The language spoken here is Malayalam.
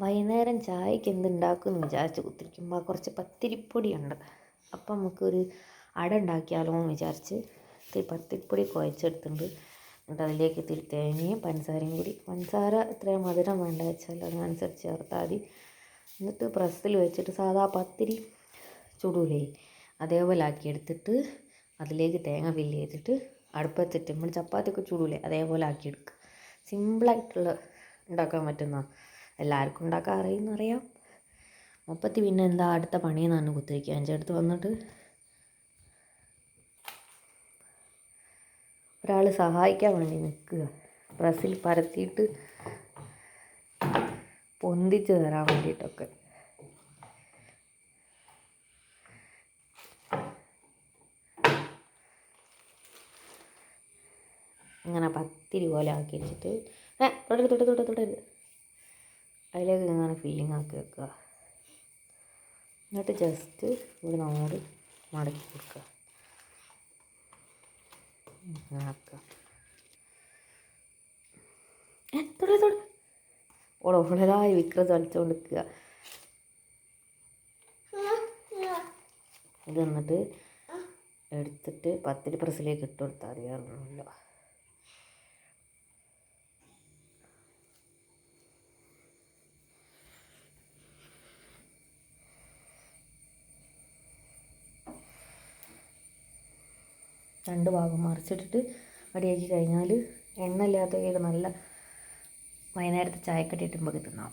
വൈകുന്നേരം ചായക്ക് എന്തുണ്ടാക്കുമെന്ന് വിചാരിച്ച് കുത്തിരിക്കുമ്പോൾ കുറച്ച് പത്തിരിപ്പൊടിയുണ്ട്. അപ്പം നമുക്കൊരു അട ഉണ്ടാക്കിയാലോ എന്ന് വിചാരിച്ച് ഇത്തിരി പത്തിരിപ്പൊടി കുഴച്ചെടുത്തിട്ടുണ്ട്. എന്നിട്ട് അതിലേക്ക് ഇത്തിരി തേങ്ങയും പഞ്ചസാരയും കൂടി, പഞ്ചസാര എത്രയും മധുരം വേണ്ട വെച്ചാൽ അതിനനുസരിച്ച് ചേർത്താൽ മതി. എന്നിട്ട് പ്രസ്സിൽ വെച്ചിട്ട് സാധാ പത്തിരി ചുടൂലേ അതേപോലെ ആക്കിയെടുത്തിട്ട് അതിലേക്ക് തേങ്ങ ഫില്ല് ചെയ്തിട്ട് അടുപ്പത്തിട്ട് നമ്മൾ ചപ്പാത്തിയൊക്കെ ചുടൂലേ അതേപോലെ ആക്കിയെടുക്കുക. സിമ്പിളായിട്ടുള്ള ഉണ്ടാക്കാൻ പറ്റുന്ന, എല്ലാവർക്കും ഉണ്ടാക്കാൻ അറിയാം. മുപ്പത്തി പിന്നെ എന്താ അടുത്ത പണിയെന്ന് പറഞ്ഞ് കുത്തിരിക്കുക. എൻ്റെ അടുത്ത് വന്നിട്ട് ഒരാൾ സഹായിക്കാൻ വേണ്ടി നിൽക്കുക, പ്രസ്സിൽ പരത്തിയിട്ട് പൊന്തിച്ച് തരാൻ വേണ്ടിയിട്ടൊക്കെ. ഇങ്ങനെ പത്തിരി പോലെ ആക്കി വെച്ചിട്ട് തുടരുത് അതിലേക്ക് ഇങ്ങനെ ഫില്ലിങ് ആക്കി വെക്കുക. എന്നിട്ട് ജസ്റ്റ് ഇവിടെ നമ്മോട് മടക്കി കൊടുക്കുക, ഇങ്ങനെ ആക്കുക. ഓളോളതായി വിക്രം കളിച്ചുകൊണ്ട് നിൽക്കുക. ഇത് എന്നിട്ട് എടുത്തിട്ട് പത്തിരി പ്രസ്സിലേക്ക് ഇട്ട് കൊടുത്താൽ മതി, വേറെ ഒന്നുമില്ല. രണ്ട് ഭാഗം മറിച്ചിട്ടിട്ട് റെഡിയാക്കി കഴിഞ്ഞാൽ എണ്ണ ഇല്ലാത്ത നല്ല വൈകുന്നേരത്തെ ചായക്കടി ഇട്ടുമ്പോൾ തിന്നാം.